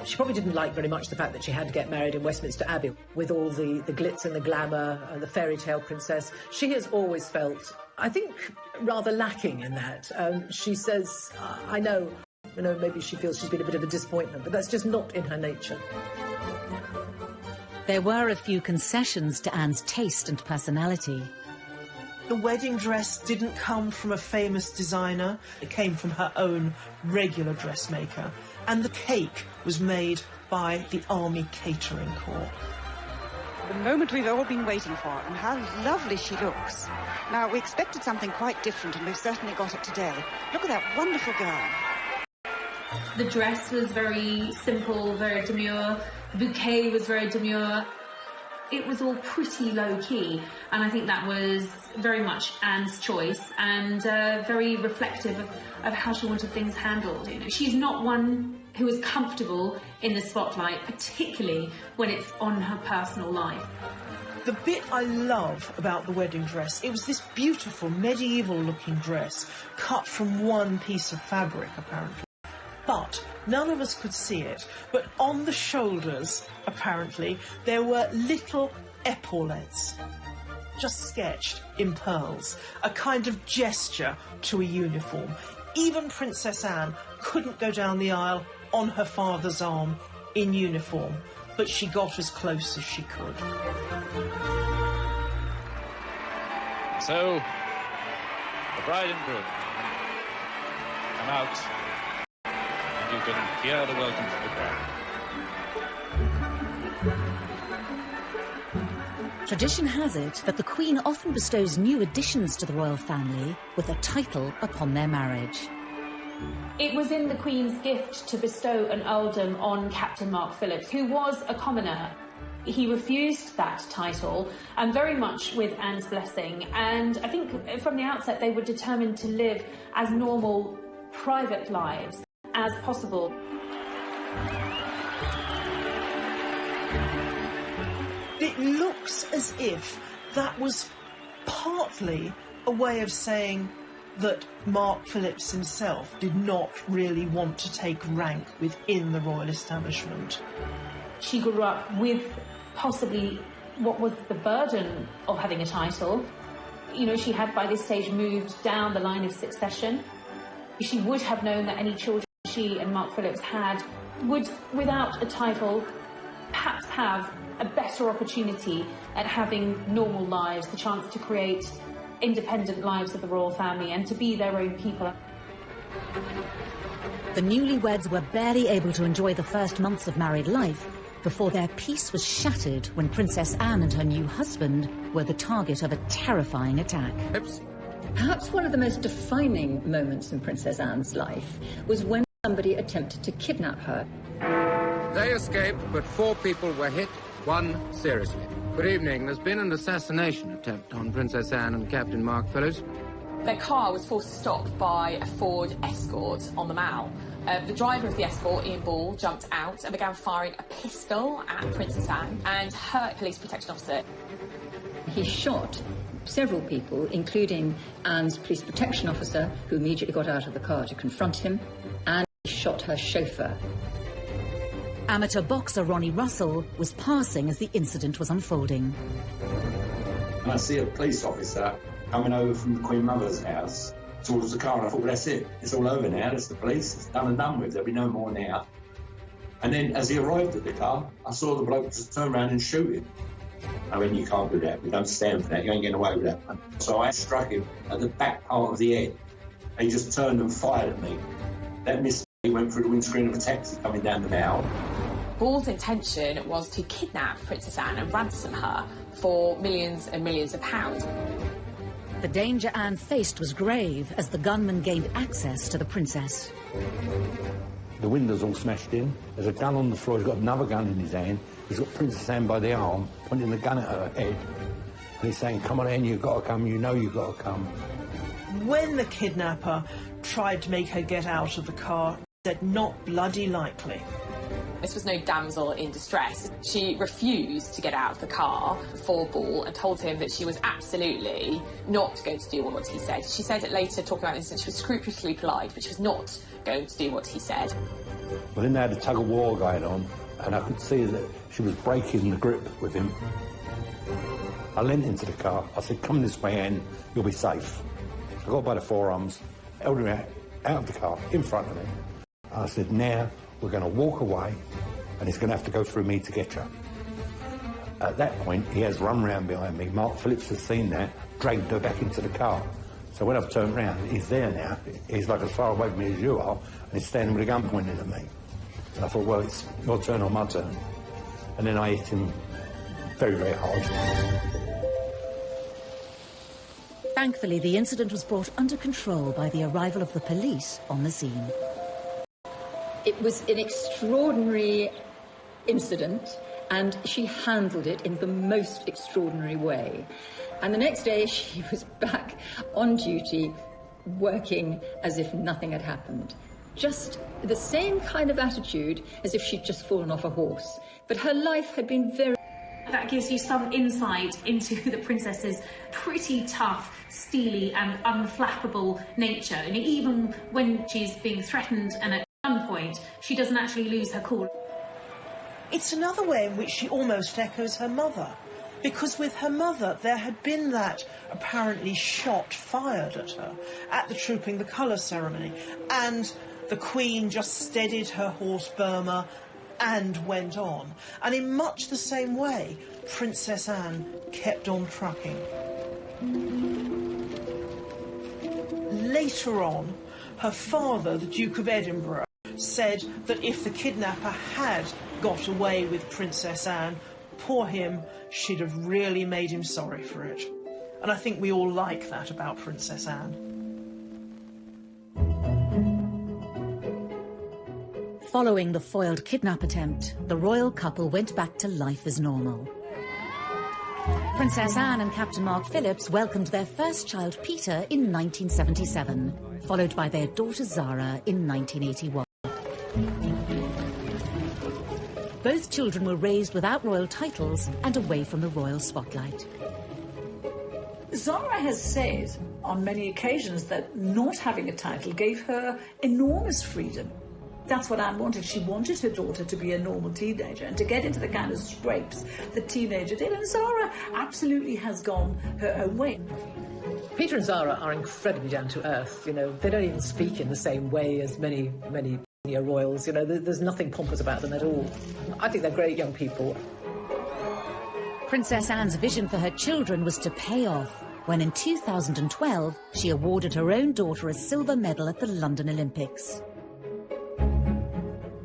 She probably didn't like very much the fact that she had to get married in Westminster Abbey with all the glitz and the glamour and the fairy tale princess. She has always felt, I think, rather lacking in that. She says, I know You know, maybe she feels she's been a bit of a disappointment, but that's just not in her nature. There were a few concessions to Anne's taste and personality. The wedding dress didn't come from a famous designer. It came from her own regular dressmaker. And the cake was made by the Army Catering Corps. The moment we've all been waiting for, and how lovely she looks. Now, we expected something quite different, and we've certainly got it today. Look at that wonderful girl. The dress was very simple, very demure. The bouquet was very demure. It was all pretty low-key, and I think that was very much Anne's choice and very reflective of how she wanted things handled. You know, she's not one who is comfortable in the spotlight, particularly when it's on her personal life. The bit I love about the wedding dress, it was this beautiful medieval-looking dress cut from one piece of fabric, apparently. But none of us could see it. But on the shoulders, apparently, there were little epaulettes, just sketched in pearls, a kind of gesture to a uniform. Even Princess Anne couldn't go down the aisle on her father's arm in uniform, but she got as close as she could. So, the bride and groom come out. You can hear the welcome from the crowd. Tradition has it that the Queen often bestows new additions to the royal family with a title upon their marriage. It was in the Queen's gift to bestow an earldom on Captain Mark Phillips, who was a commoner. He refused that title, and very much with Anne's blessing. And I think from the outset they were determined to live as normal, private lives as possible. It looks as if that was partly a way of saying that Mark Phillips himself did not really want to take rank within the royal establishment. She grew up with possibly what was the burden of having a title. You know, she had by this stage moved down the line of succession. She would have known that any children she and Mark Phillips had would, without a title, perhaps have a better opportunity at having normal lives, the chance to create independent lives of the royal family and to be their own people. The newlyweds were barely able to enjoy the first months of married life before their peace was shattered when Princess Anne and her new husband were the target of a terrifying attack. Perhaps one of the most defining moments in Princess Anne's life was when somebody attempted to kidnap her. They escaped, but 4 people were hit, 1 seriously. Good evening. There's been an assassination attempt on Princess Anne and Captain Mark Phillips. Their car was forced to stop by a Ford Escort on the Mall. The driver of the Escort, Ian Ball, jumped out and began firing a pistol at Princess Anne and her police protection officer. He shot several people, including Anne's police protection officer, who immediately got out of the car to confront him, and he shot her chauffeur. Amateur boxer Ronnie Russell was passing as the incident was unfolding. And I see a police officer coming over from the Queen Mother's house towards the car, and I thought, well, that's it. It's all over now. That's the police. It's done and done with. There'll be no more now. And then as he arrived at the car, I saw the bloke just turn around and shoot him. I mean, you can't do that. We don't stand for that. You ain't getting away with that. So I struck him at the back part of the head. And he just turned and fired at me. That missed me. He went through the windscreen of a taxi coming down the Mall. Ball's intention was to kidnap Princess Anne and ransom her for millions and millions of pounds. The danger Anne faced was grave as the gunman gained access to the princess. The window's all smashed in. There's a gun on the floor. He's got another gun in his hand. He's got Princess Anne by the arm, pointing the gun at her head. And he's saying, come on, Anne, you've got to come. You know you've got to come. When the kidnapper tried to make her get out of the car, he said, not bloody likely. This was no damsel in distress. She refused to get out of the car for Ball and told him that she was absolutely not going to do what he said. She said it later, talking about this, that she was scrupulously polite, but she was not going to do what he said. Well, then they had a tug-of-war going on, and I could see that she was breaking the grip with him. I leant into the car. I said, come this way, Anne, you'll be safe. I got by the forearms, held him out of the car, in front of me. I said, now we're going to walk away and it's going to have to go through me to get you. At that point, he has run round behind me. Mark Phillips has seen that, dragged her back into the car. So when I've turned round, he's there now. He's like as far away from me as you are, and he's standing with a gun pointing at me. And I thought, well, it's your turn or my turn. And then I hit him very, very hard. Thankfully, the incident was brought under control by the arrival of the police on the scene. It was an extraordinary incident, and she handled it in the most extraordinary way. And the next day, she was back on duty, working as if nothing had happened. Just the same kind of attitude as if she'd just fallen off a horse. But her life had been very... That gives you some insight into the princess's pretty tough, steely and unflappable nature. And even when she's being threatened and at gunpoint, she doesn't actually lose her cool. It's another way in which she almost echoes her mother. Because with her mother, there had been that apparently shot fired at her at the Trooping the Colour ceremony. And the Queen just steadied her horse Burma and went on. And in much the same way, Princess Anne kept on trucking. Later on, her father, the Duke of Edinburgh, said that if the kidnapper had got away with Princess Anne, poor him, she'd have really made him sorry for it. And I think we all like that about Princess Anne. Following the foiled kidnap attempt, the royal couple went back to life as normal. Princess Anne and Captain Mark Phillips welcomed their first child, Peter, in 1977, followed by their daughter Zara in 1981. Both children were raised without royal titles and away from the royal spotlight. Zara has said on many occasions that not having a title gave her enormous freedom. That's what Anne wanted. She wanted her daughter to be a normal teenager and to get into the kind of scrapes that teenager did. And Zara absolutely has gone her own way. Peter and Zara are incredibly down to earth. You know, they don't even speak in the same way as many royals. You know, there's nothing pompous about them at all. I think they're great young people. Princess Anne's vision for her children was to pay off when in 2012 she awarded her own daughter a silver medal at the London Olympics.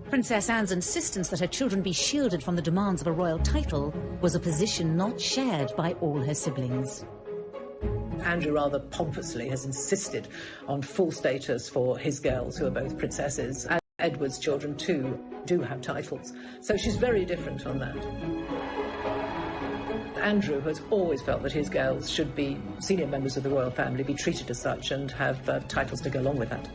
Princess Anne's insistence that her children be shielded from the demands of a royal title was a position not shared by all her siblings. Andrew rather pompously has insisted on full status for his girls, who are both princesses, and Edward's children too do have titles. So she's very different on that. Andrew has always felt that his girls should be senior members of the royal family, be treated as such, and have titles to go along with that.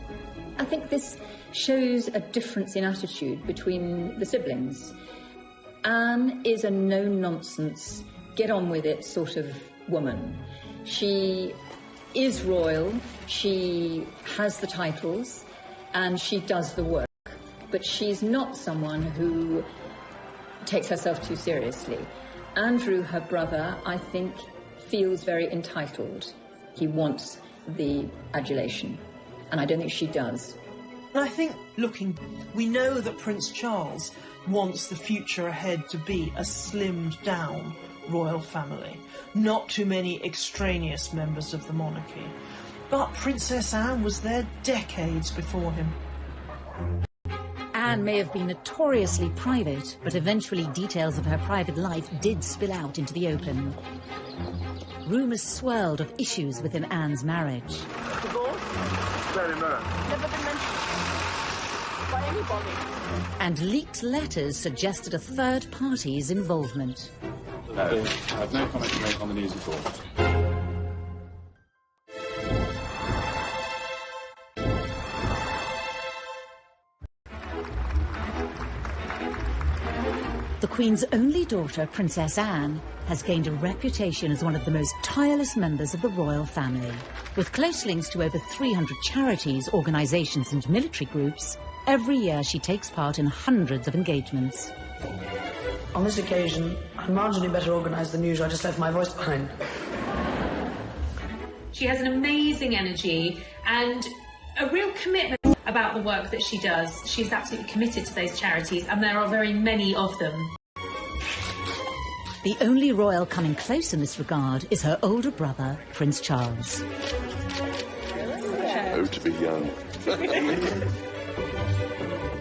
I think this shows a difference in attitude between the siblings. Anne is a no-nonsense, get-on-with-it sort of woman. She is royal, she has the titles, and she does the work. But she's not someone who takes herself too seriously. Andrew, her brother, I think, feels very entitled. He wants the adulation, and I don't think she does. And I think, looking, we know that Prince Charles wants the future ahead to be a slimmed-down royal family, not too many extraneous members of the monarchy. But Princess Anne was there decades before him. Anne may have been notoriously private, but eventually details of her private life did spill out into the open. Rumours swirled of issues within Anne's marriage. Divorce? Very much. Never been mentioned by anybody. And leaked letters suggested a third party's involvement. No, I have no comment to make on the news report. The Queen's only daughter, Princess Anne, has gained a reputation as one of the most tireless members of the royal family. With close links to over 300 charities, organisations and military groups, every year she takes part in hundreds of engagements. On this occasion, I'm marginally better organised than usual. I just left my voice behind. She has an amazing energy and a real commitment about the work that she does. She's absolutely committed to those charities, and there are very many of them. The only royal coming close in this regard is her older brother, Prince Charles. Oh, to be young.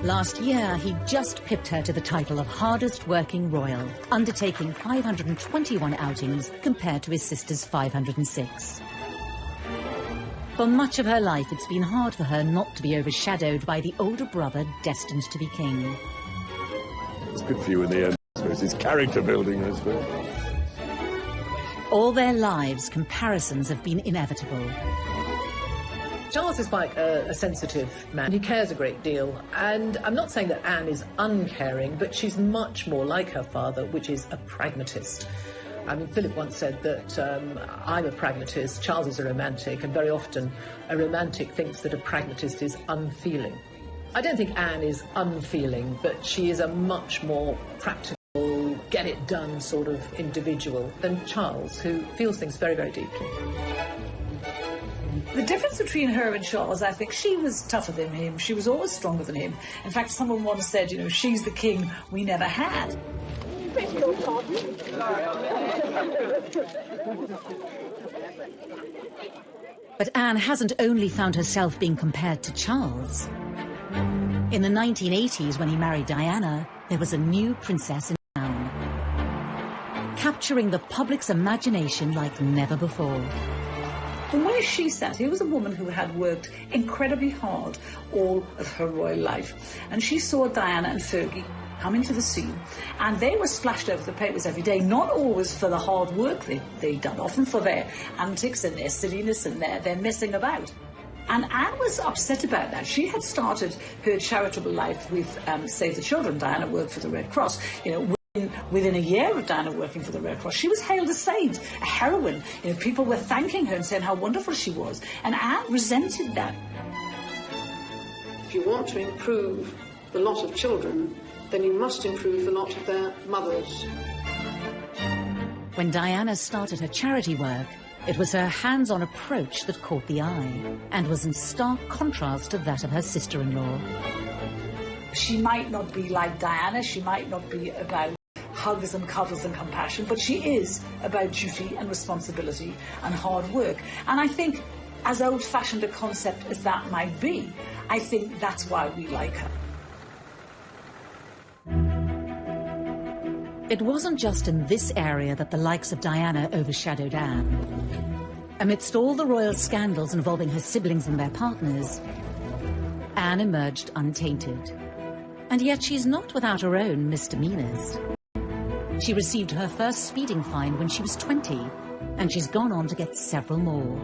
Last year, he just pipped her to the title of hardest working royal, undertaking 521 outings compared to his sister's 506. For much of her life, it's been hard for her not to be overshadowed by the older brother destined to be king. It's good for you in the end. I suppose it's character building, I suppose. All their lives, comparisons have been inevitable. Charles is quite a sensitive man. He cares a great deal. And I'm not saying that Anne is uncaring, but she's much more like her father, which is a pragmatist. I mean, Philip once said that I'm a pragmatist, Charles is a romantic, and very often a romantic thinks that a pragmatist is unfeeling. I don't think Anne is unfeeling, but she is a much more practical, get-it-done sort of individual than Charles, who feels things very, very deeply. The difference between her and Charles, I think she was tougher than him. She was always stronger than him. In fact, someone once said, you know, she's the king we never had. But Anne hasn't only found herself being compared to Charles. In the 1980s, when he married Diana, there was a new princess in town, capturing the public's imagination like never before. From where she sat, here was a woman who had worked incredibly hard all of her royal life. And she saw Diana and Fergie come into the scene, and they were splashed over the papers every day, not always for the hard work they'd done, often for their antics and their silliness and their messing about. And Anne was upset about that. She had started her charitable life with Save the Children. Diana worked for the Red Cross. You know, within a year of Diana working for the Red Cross, she was hailed a saint, a heroine. You know, people were thanking her and saying how wonderful she was. And Anne resented that. If you want to improve the lot of children, then you must improve the lot of their mothers. When Diana started her charity work, it was her hands-on approach that caught the eye and was in stark contrast to that of her sister-in-law. She might not be like Diana, she might not be about hugs and cuddles and compassion, but she is about duty and responsibility and hard work. And I think, as old-fashioned a concept as that might be, I think that's why we like her. It wasn't just in this area that the likes of Diana overshadowed Anne. Amidst all the royal scandals involving her siblings and their partners, Anne emerged untainted. And yet she's not without her own misdemeanors. She received her first speeding fine when she was 20, and she's gone on to get several more.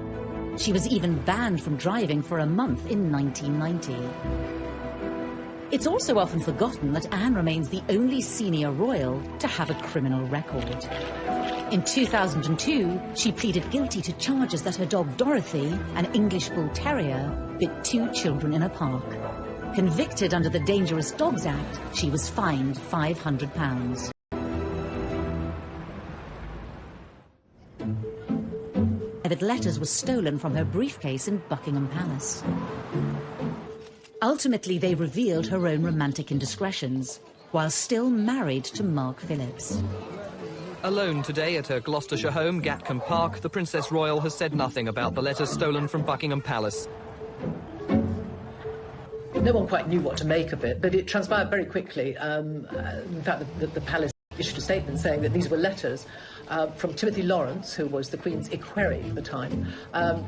She was even banned from driving for a month in 1990. It's also often forgotten that Anne remains the only senior royal to have a criminal record. In 2002, she pleaded guilty to charges that her dog Dorothy, an English Bull Terrier, bit 2 children in a park. Convicted under the Dangerous Dogs Act, she was fined £500. Private letters were stolen from her briefcase in Buckingham Palace. Ultimately, they revealed her own romantic indiscretions, while still married to Mark Phillips. Alone today at her Gloucestershire home, Gatcombe Park, the Princess Royal has said nothing about the letters stolen from Buckingham Palace. No one quite knew what to make of it, but it transpired very quickly. In fact, the palace issued a statement saying that these were letters from Timothy Lawrence, who was the Queen's equerry at the time,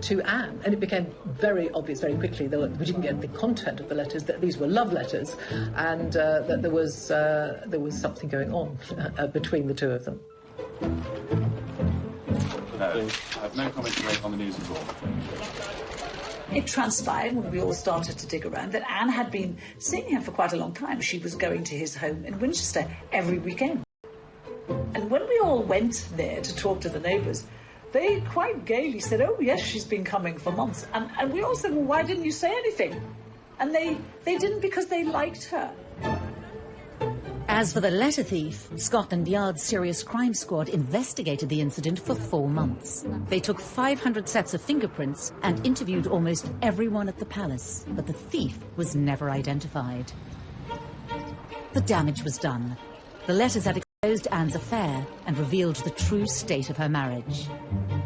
to Anne. And it became very obvious very quickly, though we didn't get the content of the letters, that these were love letters, and that there was something going on between the two of them. No, I have no comment to make on the news at all. It transpired, when we all started to dig around, that Anne had been seeing him for quite a long time. She was going to his home in Winchester every weekend. And when we all went there to talk to the neighbours, they quite gaily said, oh, yes, she's been coming for months. And we all said, well, why didn't you say anything? And they didn't, because they liked her. As for the letter thief, Scotland Yard's Serious Crime Squad investigated the incident for 4 months. They took 500 sets of fingerprints and interviewed almost everyone at the palace, but the thief was never identified. The damage was done. The letters had exposed Anne's affair and revealed the true state of her marriage.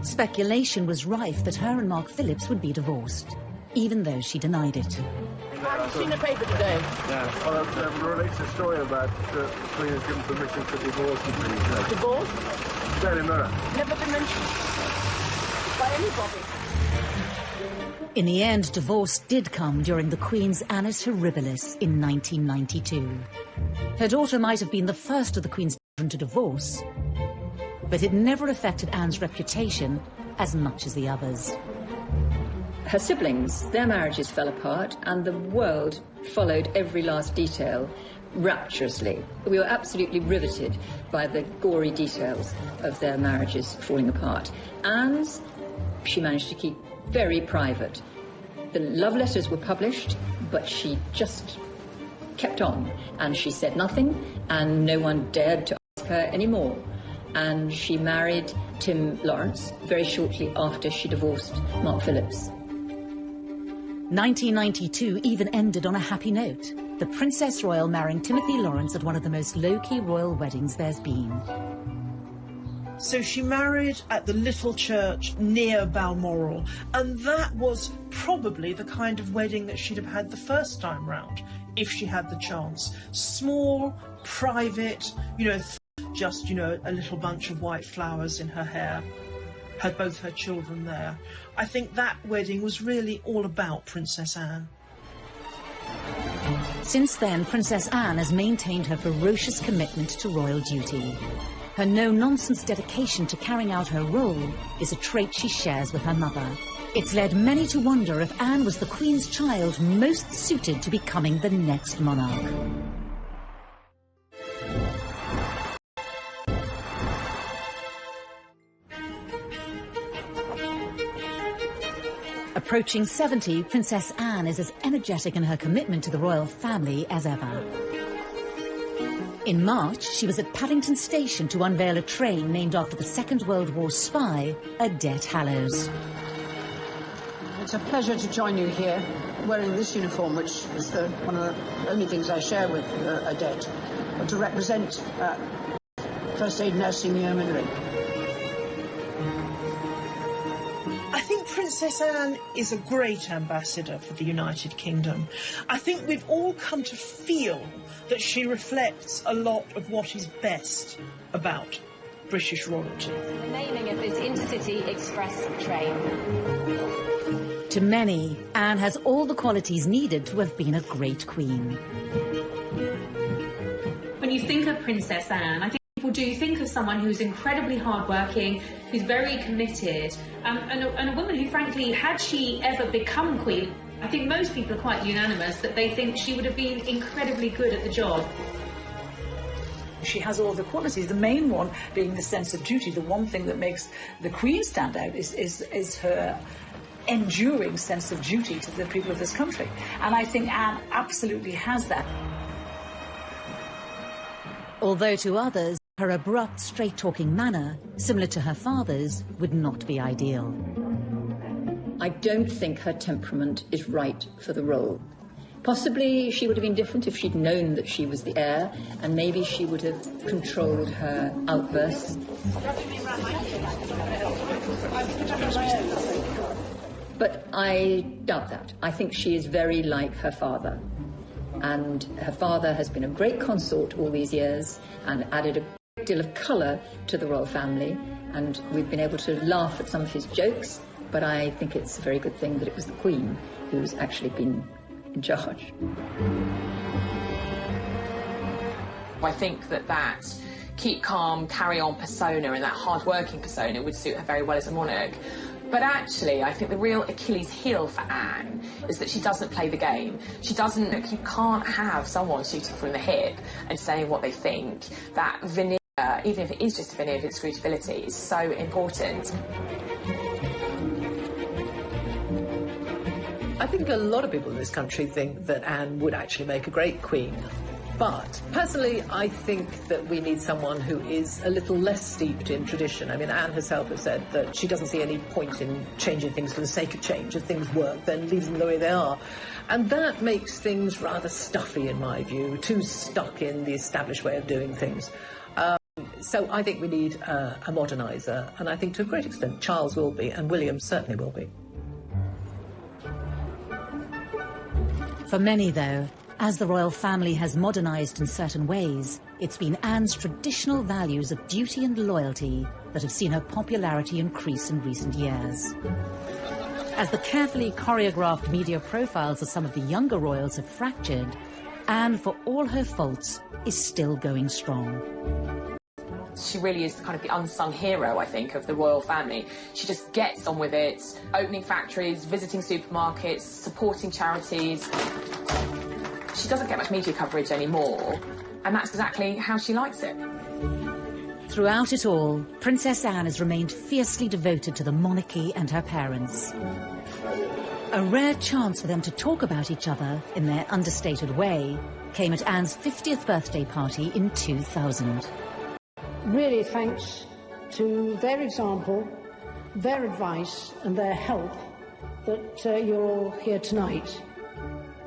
Speculation was rife that her and Mark Phillips would be divorced, even though she denied it. Have you seen the paper today? Yeah. Well, I've released a story about the Queen has given permission to divorce the Queen. Yeah. Divorce? Daily Mirror. Never been mentioned by anybody. In the end, divorce did come during the Queen's annus horribilis in 1992. Her daughter might have been the first of the Queen's children to divorce, but it never affected Anne's reputation as much as the others. Her siblings, their marriages fell apart, and the world followed every last detail rapturously. We were absolutely riveted by the gory details of their marriages falling apart. Anne's, she managed to keep very private. The love letters were published, but she just kept on, and she said nothing, and no one dared to ask her anymore. And she married Tim Lawrence very shortly after she divorced Mark Phillips. 1992 even ended on a happy note. The Princess Royal marrying Timothy Lawrence at one of the most low-key royal weddings there's been. So she married at the little church near Balmoral, and that was probably the kind of wedding that she'd have had the first time round, if she had the chance. Small, private, just, a little bunch of white flowers in her hair. Had both her children there. I think that wedding was really all about Princess Anne. Since then, Princess Anne has maintained her ferocious commitment to royal duty. Her no-nonsense dedication to carrying out her role is a trait she shares with her mother. It's led many to wonder if Anne was the Queen's child most suited to becoming the next monarch. Approaching 70, Princess Anne is as energetic in her commitment to the royal family as ever. In March, she was at Paddington Station to unveil a train named after the Second World War spy, Odette Hallows. It's a pleasure to join you here, wearing this uniform, which is one of the only things I share with Odette, but to represent First Aid Nursing Yeomanry. I think Princess Anne is a great ambassador for the United Kingdom. I think we've all come to feel that she reflects a lot of what is best about British royalty. The naming of this intercity express train. To many, Anne has all the qualities needed to have been a great queen. When you think of Princess Anne, I think people do think of someone who's incredibly hardworking, who's very committed, and a woman who, frankly, had she ever become queen, I think most people are quite unanimous that they think she would have been incredibly good at the job. She has all the qualities, the main one being the sense of duty. The one thing that makes the Queen stand out is her enduring sense of duty to the people of this country. And I think Anne absolutely has that. Although to others, her abrupt, straight-talking manner, similar to her father's, would not be ideal. I don't think her temperament is right for the role. Possibly she would have been different if she'd known that she was the heir, and maybe she would have controlled her outbursts. But I doubt that. I think she is very like her father. And her father has been a great consort all these years and added a great deal of colour to the royal family, and we've been able to laugh at some of his jokes, but I think it's a very good thing that it was the Queen who's actually been in charge. I think that keep calm, carry on persona and that hard-working persona would suit her very well as a monarch. But actually, I think the real Achilles heel for Anne is that she doesn't play the game. She doesn't, you can't have someone shooting from the hip and saying what they think. That veneer, even if it is just a veneer of inscrutability, is so important. I think a lot of people in this country think that Anne would actually make a great queen. But personally, I think that we need someone who is a little less steeped in tradition. I mean, Anne herself has said that she doesn't see any point in changing things for the sake of change. If things work, then leave them the way they are. And that makes things rather stuffy, in my view, too stuck in the established way of doing things. So I think we need a moderniser, and I think to a great extent Charles will be, and William certainly will be. For many, though, as the royal family has modernised in certain ways, it's been Anne's traditional values of duty and loyalty that have seen her popularity increase in recent years. As the carefully choreographed media profiles of some of the younger royals have fractured, Anne, for all her faults, is still going strong. She really is kind of the unsung hero, I think, of the royal family. She just gets on with it, opening factories, visiting supermarkets, supporting charities. She doesn't get much media coverage anymore, and that's exactly how she likes it. Throughout it all, Princess Anne has remained fiercely devoted to the monarchy and her parents. A rare chance for them to talk about each other in their understated way came at Anne's 50th birthday party in 2000. Really thanks to their example, their advice and their help that you're all here tonight.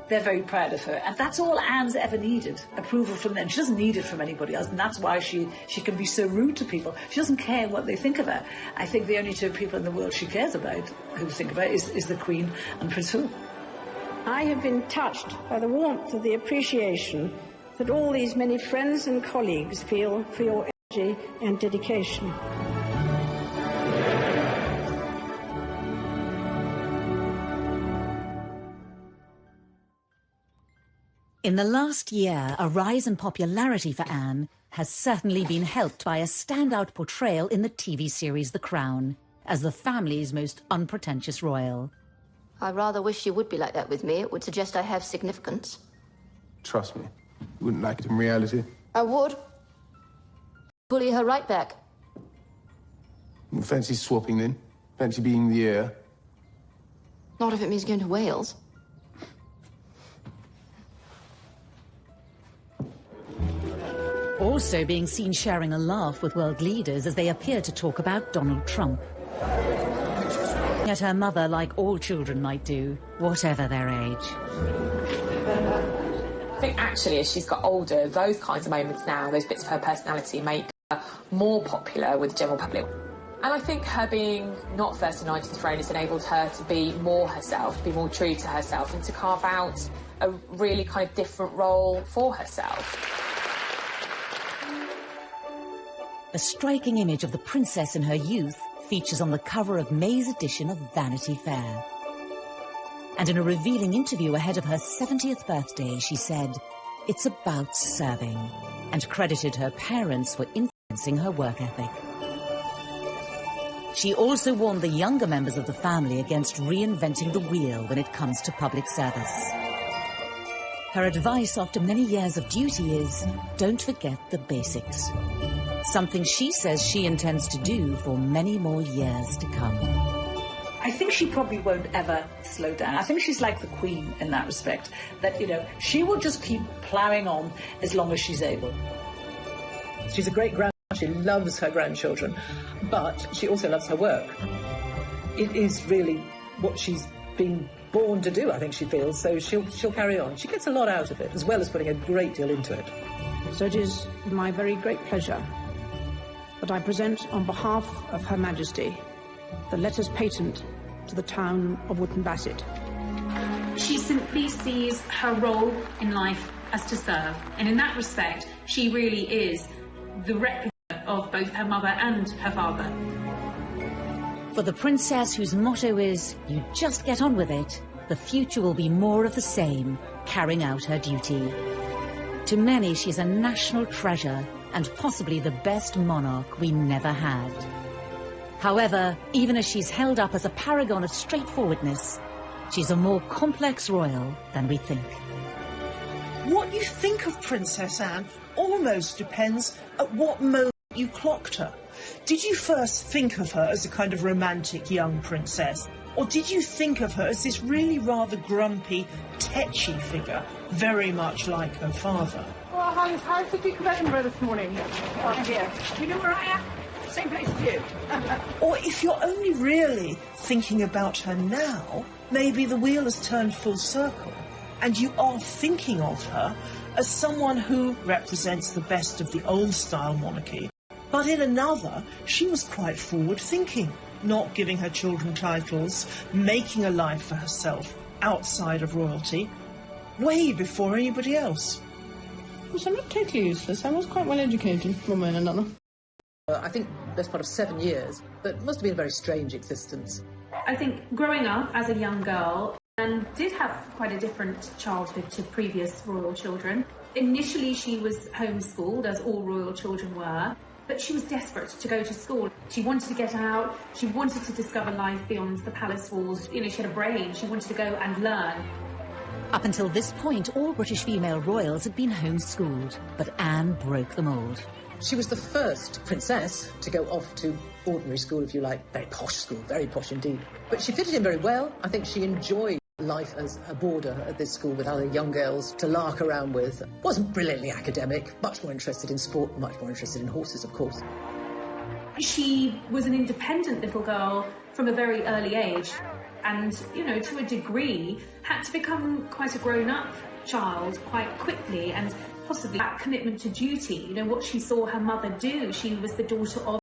They're very proud of her, and that's all Anne's ever needed, approval from them. She doesn't need it from anybody else, and that's why she can be so rude to people. She doesn't care what they think of her. I think the only two people in the world she cares about, who think of her, is the Queen and Prince Philip. I have been touched by the warmth of the appreciation that all these many friends and colleagues feel for your energy and dedication. In the last year, a rise in popularity for Anne has certainly been helped by a standout portrayal in the TV series The Crown as the family's most unpretentious royal. I rather wish you would be like that with me. It would suggest I have significance. Trust me, you wouldn't like it in reality. I would. Bully her right back. Fancy swapping then? Fancy being the heir? Not if it means going to Wales. Also being seen sharing a laugh with world leaders as they appear to talk about Donald Trump. Yet her mother, like all children might do, whatever their age. I think actually as she's got older, those kinds of moments now, those bits of her personality make her more popular with the general public. And I think her being not first in line to the throne has enabled her to be more herself, to be more true to herself, and to carve out a really kind of different role for herself. A striking image of the princess in her youth features on the cover of May's edition of Vanity Fair. And in a revealing interview ahead of her 70th birthday, she said, "It's about serving," and credited her parents for influencing her work ethic. She also warned the younger members of the family against reinventing the wheel when it comes to public service. Her advice after many years of duty is, don't forget the basics. Something she says she intends to do for many more years to come. I think she probably won't ever slow down. I think she's like the Queen in that respect, that, you know, she will just keep ploughing on as long as she's able. She's a great grandmother. She loves her grandchildren, but she also loves her work. It is really what she's been born to do, I think she feels, so she'll carry on. She gets a lot out of it, as well as putting a great deal into it. So it is my very great pleasure that I present on behalf of Her Majesty the letters patent to the town of Wootton Bassett. She simply sees her role in life as to serve, and in that respect, she really is the replica of both her mother and her father. For the princess whose motto is, you just get on with it, the future will be more of the same, carrying out her duty. To many, she's a national treasure and possibly the best monarch we never had. However, even as she's held up as a paragon of straightforwardness, she's a more complex royal than we think. What you think of Princess Anne almost depends at what moment you clocked her. Did you first think of her as a kind of romantic young princess, Or did you think of her as this really rather grumpy, tetchy figure, very much like her father? Oh, how's the Duke of Edinburgh this morning? Oh, dear. Do you know where I am? Same place as you. Or if you're only really thinking about her now, maybe the wheel has turned full circle, and you are thinking of her as someone who represents the best of the old-style monarchy. But in another, she was quite forward-thinking, not giving her children titles, making a life for herself outside of royalty, way before anybody else. Well, I'm not totally useless. I was quite well educated, one way and another. I think best part of 7 years, but it must have been a very strange existence. I think growing up as a young girl, Anne did have quite a different childhood to previous royal children. Initially, she was homeschooled, as all royal children were, but she was desperate to go to school. She wanted to get out, she wanted to discover life beyond the palace walls. You know, she had a brain, she wanted to go and learn. Up until this point, all British female royals had been homeschooled, but Anne broke the mould. She was the first princess to go off to ordinary school, if you like, very posh school, very posh indeed. But she fitted in very well. I think she enjoyed life as a boarder at this school with other young girls to lark around with. Wasn't brilliantly academic, much more interested in sport, much more interested in horses, of course. She was an independent little girl from a very early age and, you know, to a degree, had to become quite a grown-up child quite quickly, and possibly that commitment to duty, you know, what she saw her mother do. She was the daughter of